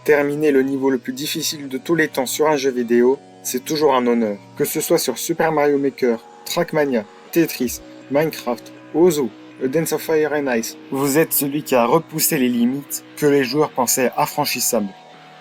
Terminer le niveau le plus difficile de tous les temps sur un jeu vidéo, c'est toujours un honneur. Que ce soit sur Super Mario Maker, Trackmania, Tetris, Minecraft, Ozo, A Dance of Fire and Ice, vous êtes celui qui a repoussé les limites que les joueurs pensaient infranchissables.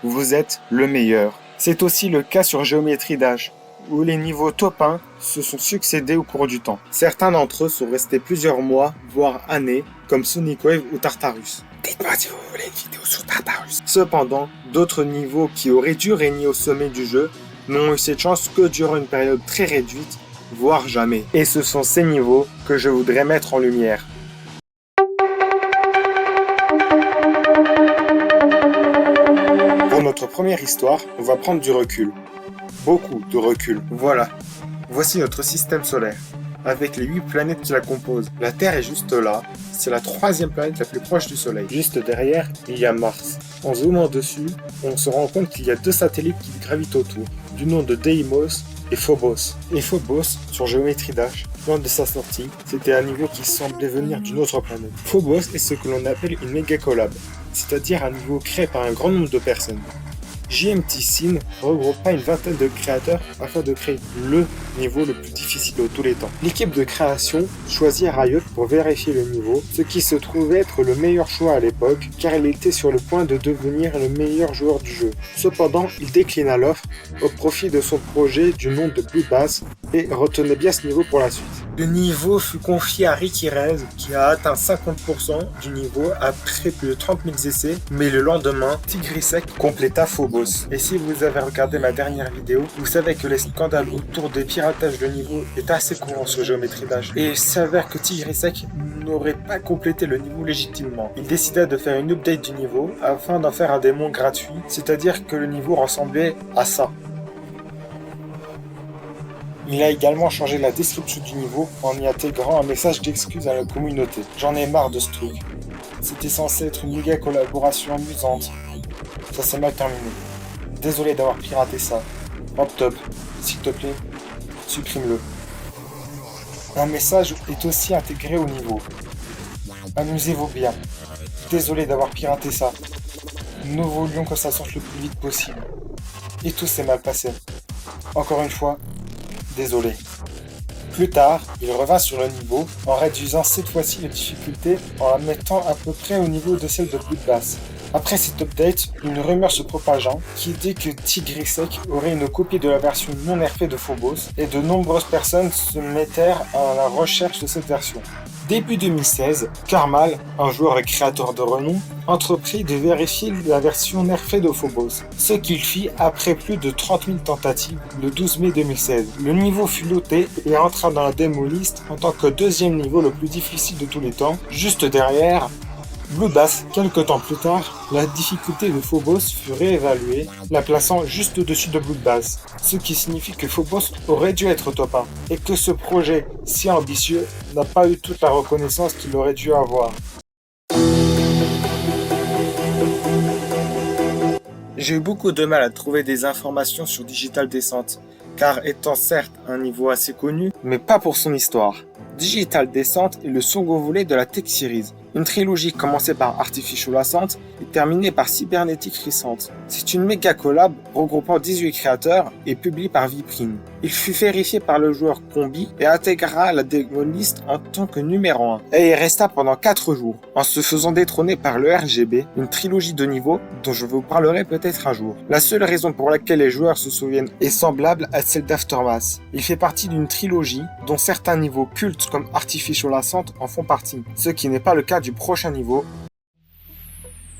Vous êtes le meilleur. C'est aussi le cas sur Geometry Dash, où les niveaux top 1 se sont succédés au cours du temps. Certains d'entre eux sont restés plusieurs mois, voire années, comme Sonic Wave ou Tartarus. Dites-moi si vous voulez une vidéo sur Tartarus. Cependant, d'autres niveaux qui auraient dû régner au sommet du jeu n'ont eu cette chance que durant une période très réduite, voire jamais. Et ce sont ces niveaux que je voudrais mettre en lumière. Pour notre première histoire, on va prendre du recul. Beaucoup de recul. Voilà. Voici notre système solaire, avec les 8 planètes qui la composent. La Terre est juste là, c'est la 3e planète la plus proche du Soleil. Juste derrière, il y a Mars. En zoomant dessus, on se rend compte qu'il y a 2 satellites qui gravitent autour, du nom de Deimos et Phobos. Et Phobos, sur Geometry Dash, lors de sa sortie, c'était un niveau qui semblait venir d'une autre planète. Phobos est ce que l'on appelle une méga collab, c'est-à-dire un niveau créé par un grand nombre de personnes. JMT Scene regroupa une vingtaine de créateurs afin de créer le niveau le plus difficile de tous les temps. L'équipe de création choisit Riot pour vérifier le niveau, ce qui se trouvait être le meilleur choix à l'époque, car il était sur le point de devenir le meilleur joueur du jeu. Cependant, il déclina l'offre au profit de son projet du nom de Bloodbath et retenait bien ce niveau pour la suite. Le niveau fut confié à Ricky Rez, qui a atteint 50% du niveau après plus de 30 000 essais, mais le lendemain, Tigrisek compléta Phobos. Et si vous avez regardé ma dernière vidéo, vous savez que les scandales autour des piratages de niveau est assez courant sur Geometry Dash. Et il s'avère que Tigrisek n'aurait pas complété le niveau légitimement. Il décida de faire une update du niveau afin d'en faire un démon gratuit, c'est-à-dire que le niveau ressemblait à ça. Il a également changé la description du niveau en y intégrant un message d'excuse à la communauté. J'en ai marre de ce truc. C'était censé être une méga collaboration amusante. Ça s'est mal terminé. Désolé d'avoir piraté ça. Hop top, s'il te plaît, supprime-le. Un message est aussi intégré au niveau. Amusez-vous bien. Désolé d'avoir piraté ça. Nous voulions que ça sorte le plus vite possible. Et tout s'est mal passé. Encore une fois, désolé. Plus tard, il revint sur le niveau en réduisant cette fois-ci les difficultés en la mettant à peu près au niveau de celle de Bloodbath. Après cette update, une rumeur se propagea qui dit que Tigrisek aurait une copie de la version non nerfée de Phobos et de nombreuses personnes se mettèrent à la recherche de cette version. Début 2016, Karmal, un joueur et créateur de renom, entreprit de vérifier la version nerfée de Phobos, ce qu'il fit après plus de 30 000 tentatives le 12 mai 2016. Le niveau fut loté et entra dans la démo list en tant que 2e niveau le plus difficile de tous les temps, juste derrière Bloodbath. Quelques temps plus tard, la difficulté de Phobos fut réévaluée, la plaçant juste au-dessus de Bloodbath, ce qui signifie que Phobos aurait dû être top 1, et que ce projet si ambitieux n'a pas eu toute la reconnaissance qu'il aurait dû avoir. J'ai eu beaucoup de mal à trouver des informations sur Digital Descent, car étant certes un niveau assez connu, mais pas pour son histoire. Digital Descent est le second volet de la Tech Series, une trilogie commencée par Artificial Ascent et terminée par Cybernetic Recent. C'est une méga collab regroupant 18 créateurs et publiée par Vprine. Il fut vérifié par le joueur Combi et intégra la démo list en tant que numéro 1. Et il resta pendant 4 jours, en se faisant détrôner par le RGB, une trilogie de niveaux dont je vous parlerai peut-être un jour. La seule raison pour laquelle les joueurs se souviennent est semblable à celle d'Aftermath. Il fait partie d'une trilogie dont certains niveaux cultes comme Artificial Ascent en font partie, ce qui n'est pas le cas du prochain niveau.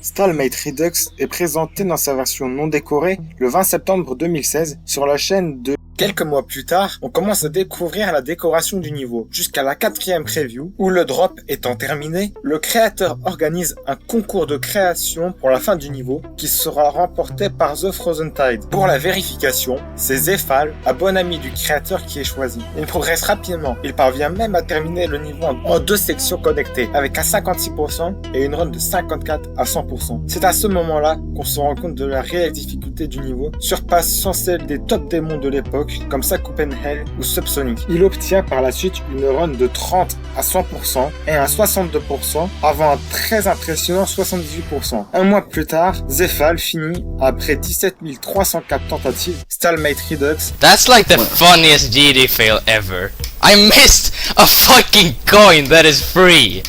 Stalemate Redux est présenté dans sa version non décorée le 20 septembre 2016 sur la chaîne de... Quelques mois plus tard, on commence à découvrir la décoration du niveau, jusqu'à la 4e preview, où le drop étant terminé, le créateur organise un concours de création pour la fin du niveau, qui sera remporté par The Frozen Tide. Pour la vérification, c'est Zefal, un bon ami du créateur qui est choisi. Il progresse rapidement, il parvient même à terminer le niveau en 2 sections connectées, avec un 56% et une run de 54 à 100%. C'est à ce moment-là qu'on se rend compte de la réelle difficulté du niveau, surpassant celle des top démons de l'époque, Shock comme Sakupen Hell ou Subsonic. Il obtient par la suite une run de 30 à 100% et un 62% avant un très impressionnant 78%. Un mois plus tard, Zefal finit après 17 304 tentatives Stalemate Redux. That's like the funniest GD fail ever. I missed a fucking coin that is free.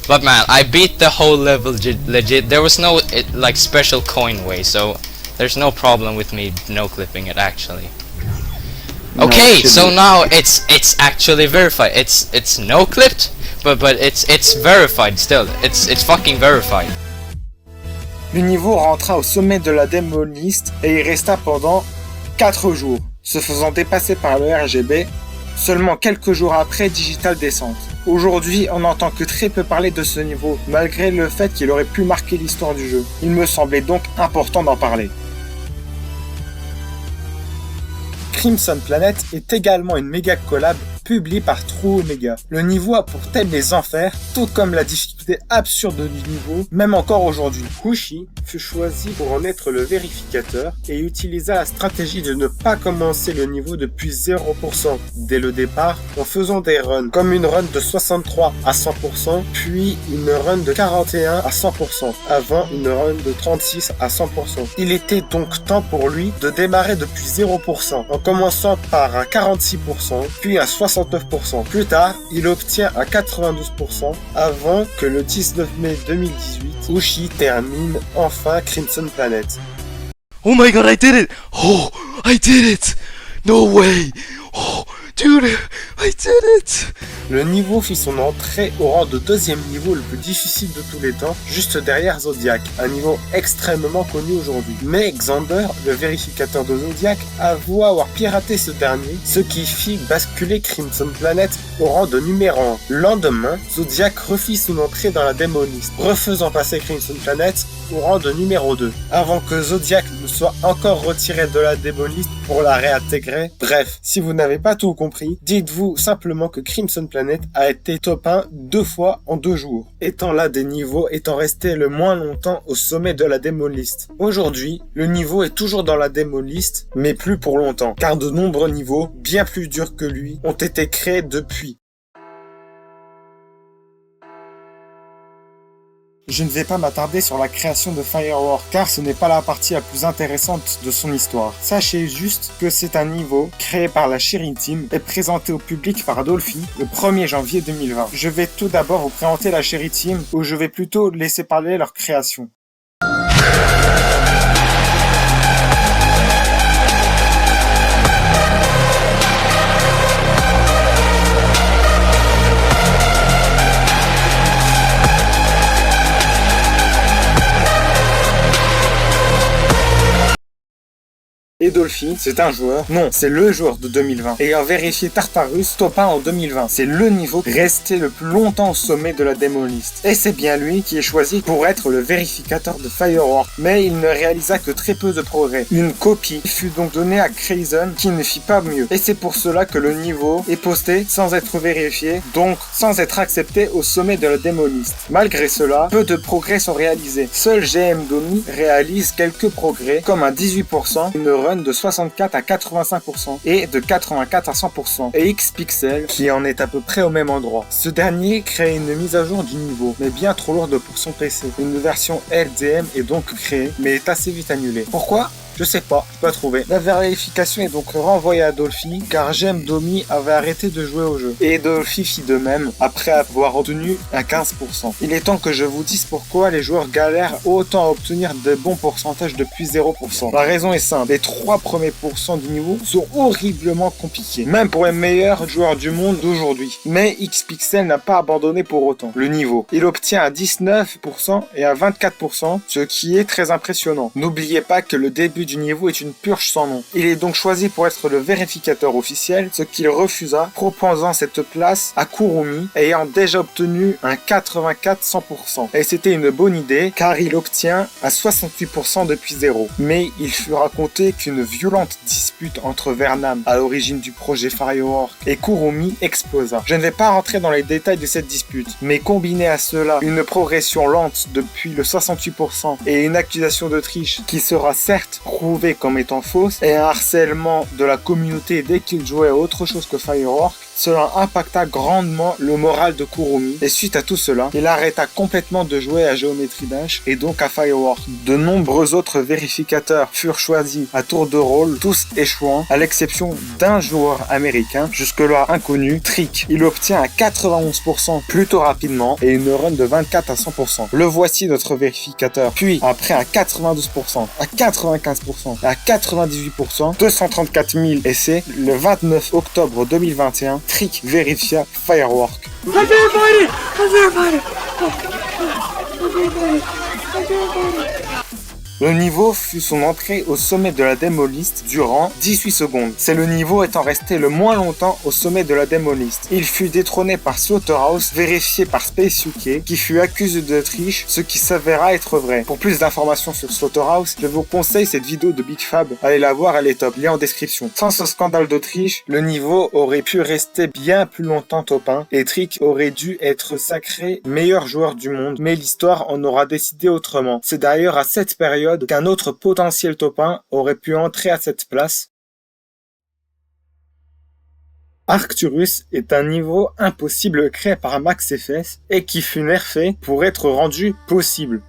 But man, I beat the whole level legit. There was no like special coin way, so there's no problem with me no clipping it actually. Okay, so now it's actually verified. It's no clipped, but it's verified still. It's fucking verified. Le niveau rentra au sommet de la démo list et y resta pendant 4 jours, se faisant dépasser par le RGB seulement quelques jours après Digital Descent. Aujourd'hui, on n'entend que très peu parler de ce niveau, malgré le fait qu'il aurait pu marquer l'histoire du jeu. Il me semblait donc important d'en parler. Crimson Planet est également une méga collab publiée par True Omega. Le niveau a pour thème les enfers, tout comme la difficulté absurde du niveau, même encore aujourd'hui. Hushi fut choisi pour en être le vérificateur et utilisa la stratégie de ne pas commencer le niveau depuis 0% dès le départ en faisant des runs, comme une run de 63 à 100%, puis une run de 41 à 100%, avant une run de 36 à 100%. Il était donc temps pour lui de démarrer depuis 0%, en commençant par un 46%, puis un 69%. Plus tard, il obtient un 92% avant que le 19 mai 2018, Hushi termine enfin Crimson Planet. Oh my god, I did it! Oh, I did it! No way! Oh, dude, I did it! Le niveau fit son entrée au rang de deuxième niveau le plus difficile de tous les temps, juste derrière Zodiac, un niveau extrêmement connu aujourd'hui. Mais Xander, le vérificateur de Zodiac, avoue avoir piraté ce dernier, ce qui fit basculer Crimson Planet au rang de numéro 1. Le lendemain, Zodiac refit son entrée dans la démo list, refaisant passer Crimson Planet au rang de numéro 2, avant que Zodiac ne soit encore retiré de la démo list pour la réintégrer. Bref, si vous n'avez pas tout compris, dites-vous simplement que Crimson Planet a été top 1 2 fois en 2 jours, étant l'un des niveaux étant resté le moins longtemps au sommet de la démo list. Aujourd'hui, le niveau est toujours dans la démo list, mais plus pour longtemps, car de nombreux niveaux, bien plus durs que lui, ont été créés depuis. Je ne vais pas m'attarder sur la création de Firework, car ce n'est pas la partie la plus intéressante de son histoire. Sachez juste que c'est un niveau créé par la Cherry Team et présenté au public par Dolphy le 1er janvier 2020. Je vais tout d'abord vous présenter la Cherry Team, où je vais plutôt laisser parler leur création. Et Dolphy, c'est un joueur. Non, c'est le joueur de 2020. Ayant vérifié Tartarus, top 1 en 2020. C'est le niveau resté le plus longtemps au sommet de la démo list. Et c'est bien lui qui est choisi pour être le vérificateur de Firework. Mais il ne réalisa que très peu de progrès. Une copie fut donc donnée à Crazen qui ne fit pas mieux. Et c'est pour cela que le niveau est posté sans être vérifié, donc sans être accepté au sommet de la démo list. Malgré cela, peu de progrès sont réalisés. Seul GM Domi réalise quelques progrès, comme un 18%, une run de 64 à 85% et de 84 à 100%, et Xpixel qui en est à peu près au même endroit. Ce dernier crée une mise à jour du niveau, mais bien trop lourde pour son PC. Une version LDM est donc créée, mais est assez vite annulée. Pourquoi ? Je sais pas, je peux pas trouver. La vérification est donc renvoyée à Dolphy, car GM Domi avait arrêté de jouer au jeu. Et Dolphy fit de même, après avoir obtenu un 15%. Il est temps que je vous dise pourquoi les joueurs galèrent autant à obtenir de bons pourcentages depuis 0%. La raison est simple, les 3 premiers pourcents du niveau sont horriblement compliqués, même pour les meilleurs joueurs du monde d'aujourd'hui. Mais Xpixel n'a pas abandonné pour autant le niveau. Il obtient un 19% et un 24%, ce qui est très impressionnant. N'oubliez pas que le début du niveau est une purge sans nom. Il est donc choisi pour être le vérificateur officiel, ce qu'il refusa, proposant cette place à Kurumi, ayant déjà obtenu un 84-100%. Et c'était une bonne idée, car il obtient un 68% depuis 0. Mais il fut raconté qu'une violente dispute entre Vernam, à l'origine du projet Firework, et Kurumi explosa. Je ne vais pas rentrer dans les détails de cette dispute, mais combiné à cela une progression lente depuis le 68% et une accusation de triche qui sera certes prouvées comme étant fausses et un harcèlement de la communauté dès qu'il jouait à autre chose que Firework, cela impacta grandement le moral de Kurumi et suite à tout cela, il arrêta complètement de jouer à Geometry Dash et donc à Firework. De nombreux autres vérificateurs furent choisis à tour de rôle, tous échouant, à l'exception d'un joueur américain, jusque-là inconnu, Trick. Il obtient un 91% plutôt rapidement et une run de 24 à 100%. Le voici notre vérificateur. Puis, après un 92%, à 95% et à 98%, 234 000 essais, le 29 octobre 2021, Trick vérifia Firework. Le niveau fut son entrée au sommet de la démoliste durant 18 secondes. C'est le niveau étant resté le moins longtemps au sommet de la démoliste. Il fut détrôné par Slaughterhouse, vérifié par Space UK, qui fut accusé de triche, ce qui s'avéra être vrai. Pour plus d'informations sur Slaughterhouse, je vous conseille cette vidéo de Big Fab. Allez la voir, elle est top. Lien en description. Sans ce scandale de triche, le niveau aurait pu rester bien plus longtemps top 1 et Trick aurait dû être sacré meilleur joueur du monde, mais l'histoire en aura décidé autrement. C'est d'ailleurs à cette période qu'un autre potentiel top 1 aurait pu entrer à cette place. Arcturus est un niveau impossible créé par MaxFS et qui fut nerfé pour être rendu possible.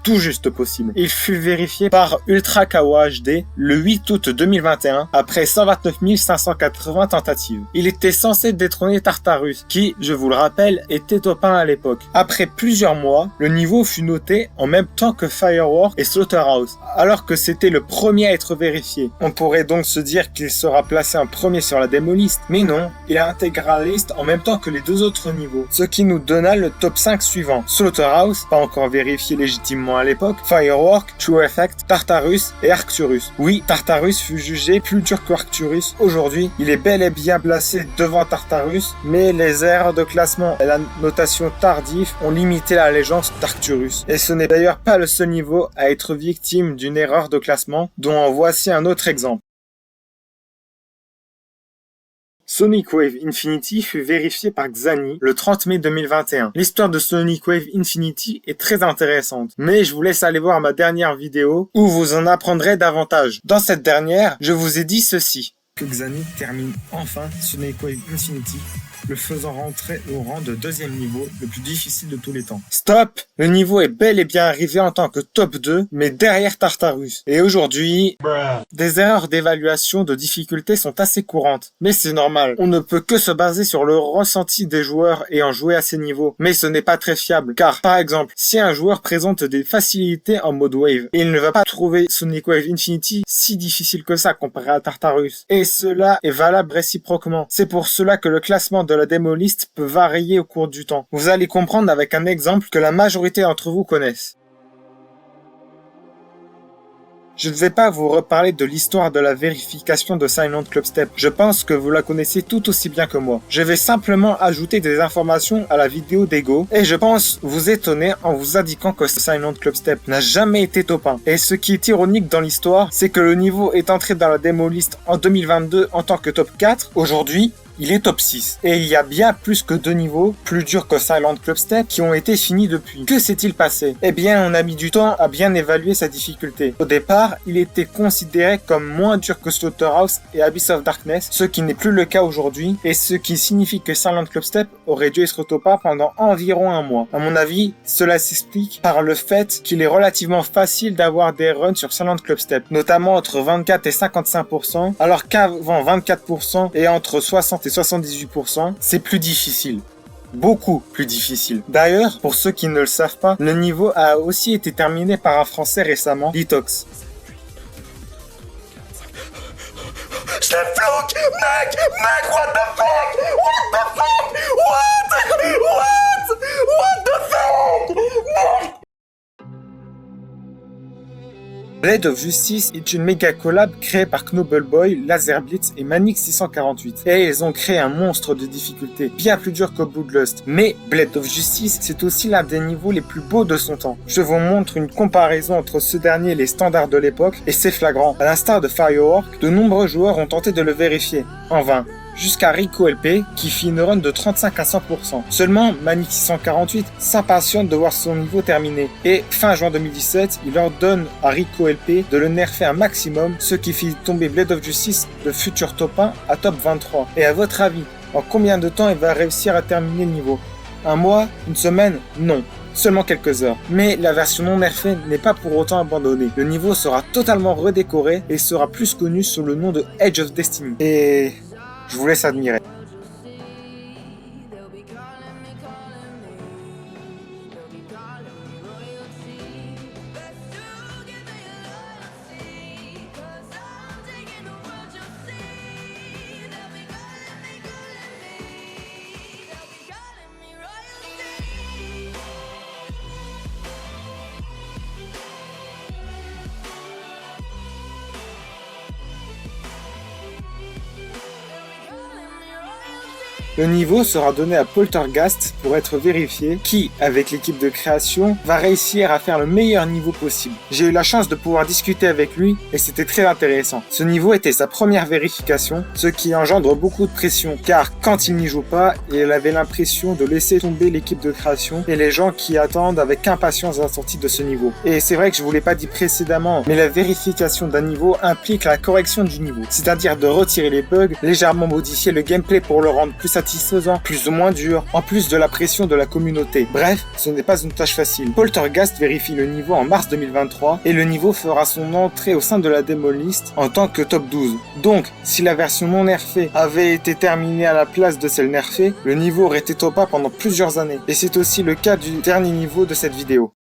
Tout juste possible. Il fut vérifié par Ultra Kawa HD le 8 août 2021 après 129 580 tentatives. Il était censé détrôner Tartarus qui, je vous le rappelle, était top 1 à l'époque. Après plusieurs mois, le niveau fut noté en même temps que Firework et Slaughterhouse, alors que c'était le premier à être vérifié. On pourrait donc se dire qu'il sera placé en premier sur la démoliste, mais non, il a intégré la liste en même temps que les deux autres niveaux, ce qui nous donna le top 5 suivant. Slaughterhouse, pas encore vérifié légitimement à l'époque, Firework, True Effect, Tartarus et Arcturus. Oui, Tartarus fut jugé plus dur que Arcturus. Aujourd'hui, il est bel et bien placé devant Tartarus, mais les erreurs de classement et la notation tardive ont limité l'allégeance d'Arcturus. Et ce n'est d'ailleurs pas le seul niveau à être victime d'une erreur de classement, dont en voici un autre exemple. Sonic Wave Infinity fut vérifié par Xani le 30 mai 2021. L'histoire de Sonic Wave Infinity est très intéressante, mais je vous laisse aller voir ma dernière vidéo où vous en apprendrez davantage. Dans cette dernière, je vous ai dit ceci. Que Xani termine enfin Sonic Wave Infinity, le faisant rentrer au rang de deuxième niveau le plus difficile de tous les temps. Stop! Le niveau est bel et bien arrivé en tant que top 2, mais derrière Tartarus. Et aujourd'hui, des erreurs d'évaluation de difficulté sont assez courantes. Mais c'est normal, on ne peut que se baser sur le ressenti des joueurs ayant joué à ces niveaux. Mais ce n'est pas très fiable, car par exemple, si un joueur présente des facilités en mode Wave, il ne va pas trouver Sonic Wave Infinity si difficile que ça comparé à Tartarus. Et cela est valable réciproquement. C'est pour cela que le classement de la démoliste peut varier au cours du temps. Vous allez comprendre avec un exemple que la majorité d'entre vous connaissent. Je ne vais pas vous reparler de l'histoire de la vérification de Silent Clubstep. Je pense que vous la connaissez tout aussi bien que moi. Je vais simplement ajouter des informations à la vidéo d'Ego et je pense vous étonner en vous indiquant que Silent Clubstep n'a jamais été top 1. Et ce qui est ironique dans l'histoire, c'est que le niveau est entré dans la démoliste en 2022 en tant que top 4. Aujourd'hui, il est top 6. Et il y a bien plus que 2 niveaux, plus durs que Silent Clubstep, qui ont été finis depuis. Que s'est-il passé? Eh bien, on a mis du temps à bien évaluer sa difficulté. Au départ, il était considéré comme moins dur que Slaughterhouse et Abyss of Darkness, ce qui n'est plus le cas aujourd'hui, et ce qui signifie que Silent Clubstep aurait dû être top 1 pendant environ un mois. À mon avis, cela s'explique par le fait qu'il est relativement facile d'avoir des runs sur Silent Clubstep, notamment entre 24 et 55%, alors qu'avant 24% et entre 60 et 78%, c'est plus difficile. Beaucoup plus difficile. D'ailleurs, pour ceux qui ne le savent pas, le niveau a aussi été terminé par un Français récemment, Detox. Je l'ai floqué, mec, what the fuck, what the fuck, mec. Blade of Justice est une méga collab créée par Knobbleboy, Lazerblitz et Manix 648. Et ils ont créé un monstre de difficulté, bien plus dur que Bloodlust. Mais Blade of Justice, c'est aussi l'un des niveaux les plus beaux de son temps. Je vous montre une comparaison entre ce dernier et les standards de l'époque, et c'est flagrant. À l'instar de Firework, de nombreux joueurs ont tenté de le vérifier. En vain. jusqu'à Rico LP qui fit une run de 35 à 100%. Seulement, Manic 648 s'impatiente de voir son niveau terminé et fin juin 2017, il ordonne à Rico LP de le nerfer un maximum, ce qui fit tomber Blade of Justice de futur top 1 à top 23. Et à votre avis, en combien de temps il va réussir à terminer le niveau? Un mois? Une semaine? Non. Seulement quelques heures. Mais la version non nerfée n'est pas pour autant abandonnée. Le niveau sera totalement redécoré et sera plus connu sous le nom de Edge of Destiny. Et je vous laisse admirer. Le niveau sera donné à Poltergast pour être vérifié, qui, avec l'équipe de création, va réussir à faire le meilleur niveau possible. J'ai eu la chance de pouvoir discuter avec lui et c'était très intéressant. Ce niveau était sa première vérification, ce qui engendre beaucoup de pression, car quand il n'y joue pas, il avait l'impression de laisser tomber l'équipe de création et les gens qui attendent avec impatience la sortie de ce niveau. Et c'est vrai que je vous l'ai pas dit précédemment, mais la vérification d'un niveau implique la correction du niveau, c'est-à-dire de retirer les bugs, légèrement modifier le gameplay pour le rendre plus satisfaisant, plus ou moins dur, en plus de la pression de la communauté. Bref, ce n'est pas une tâche facile. Poltergast vérifie le niveau en mars 2023 et le niveau fera son entrée au sein de la démo list en tant que top 12. Donc, si la version non nerfée avait été terminée à la place de celle nerfée, le niveau aurait été top 1 pendant plusieurs années. Et c'est aussi le cas du dernier niveau de cette vidéo.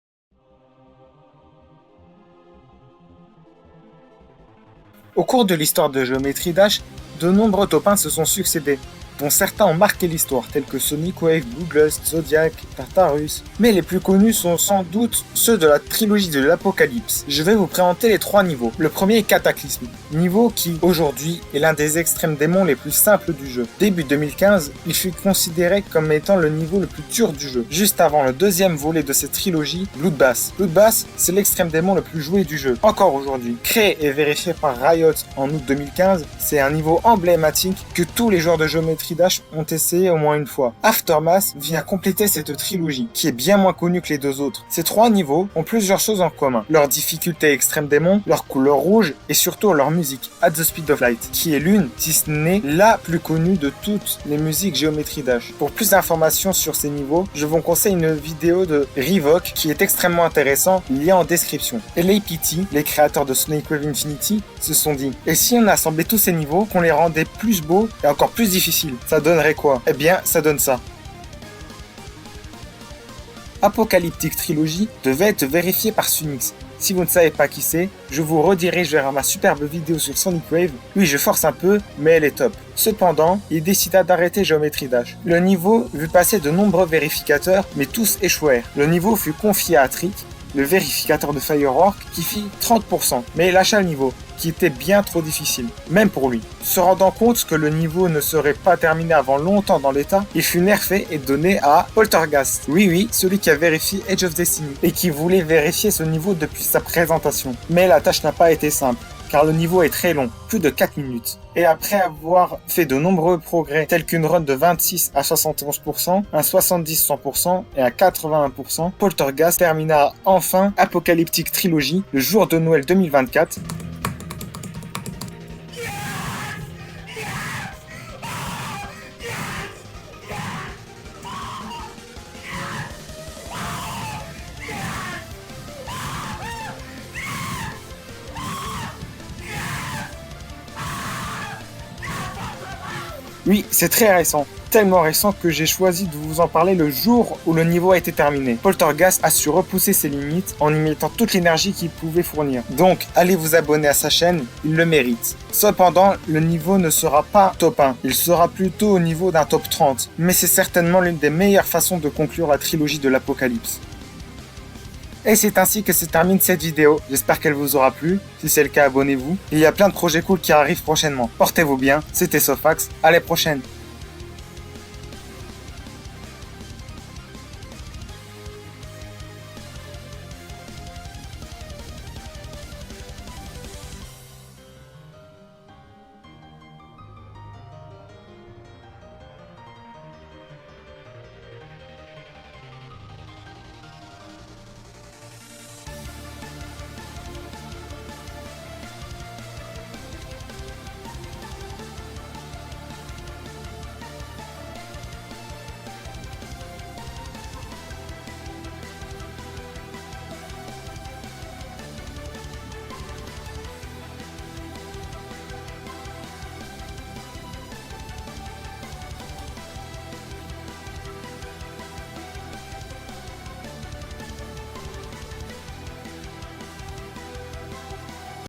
Au cours de l'histoire de Geometry Dash, de nombreux top 1 se sont succédés, dont certains ont marqué l'histoire, tels que Sonic Wave, Bloodlust, Zodiac, Tartarus. Mais les plus connus sont sans doute ceux de la trilogie de l'Apocalypse. Je vais vous présenter les 3 niveaux. Le premier est Cataclysme, niveau qui, aujourd'hui, est l'un des extrêmes démons les plus simples du jeu. Début 2015, il fut considéré comme étant le niveau le plus dur du jeu, juste avant le deuxième volet de cette trilogie, Bloodbath. Bloodbath, c'est l'extrême démon le plus joué du jeu, encore aujourd'hui. Créé et vérifié par Riot en août 2015, c'est un niveau emblématique que tous les joueurs de géométrie Dash ont essayé au moins une fois. Aftermath vient compléter cette trilogie, qui est bien moins connue que les deux autres. Ces 3 niveaux ont plusieurs choses en commun. Leur difficulté extrême démon, leur couleur rouge et surtout leur musique, At the Speed of Light, qui est l'une, si ce n'est la plus connue de toutes les musiques Geometry Dash. Pour plus d'informations sur ces niveaux, je vous conseille une vidéo de Revoke qui est extrêmement intéressant, lien en description. Et l'APT, les créateurs de Sonic Wave Infinity, se sont dit, et si on assemblait tous ces niveaux, qu'on les rendait plus beaux et encore plus difficiles? Ça donnerait quoi? Eh bien, ça donne ça. Apocalyptic Trilogy devait être vérifié par Sunix. Si vous ne savez pas qui c'est, je vous redirige vers ma superbe vidéo sur Sonic Wave. Oui, je force un peu, mais elle est top. Cependant, il décida d'arrêter Geometry Dash. Le niveau vut passer de nombreux vérificateurs, mais tous échouèrent. Le niveau fut confié à Trick, le vérificateur de Firework, qui fit 30%, mais il lâcha le niveau, qui était bien trop difficile, même pour lui. Se rendant compte que le niveau ne serait pas terminé avant longtemps dans l'état, il fut nerfé et donné à Poltergast. Oui, celui qui a vérifié Edge of Destiny, et qui voulait vérifier ce niveau depuis sa présentation. Mais la tâche n'a pas été simple, car le niveau est très long, plus de 4 minutes. Et après avoir fait de nombreux progrès, tels qu'une run de 26 à 71%, un 70-100% et un 81%, Poltergast termina enfin Apocalyptic Trilogy le jour de Noël 2024. Oui, c'est très récent. Tellement récent que j'ai choisi de vous en parler le jour où le niveau a été terminé. Poltergast a su repousser ses limites en y mettant toute l'énergie qu'il pouvait fournir. Donc, allez vous abonner à sa chaîne, il le mérite. Cependant, le niveau ne sera pas top 1, il sera plutôt au niveau d'un top 30. Mais c'est certainement l'une des meilleures façons de conclure la trilogie de l'Apocalypse. Et c'est ainsi que se termine cette vidéo. J'espère qu'elle vous aura plu. Si c'est le cas, abonnez-vous. Il y a plein de projets cool qui arrivent prochainement. Portez-vous bien. C'était Sofax. À la prochaine.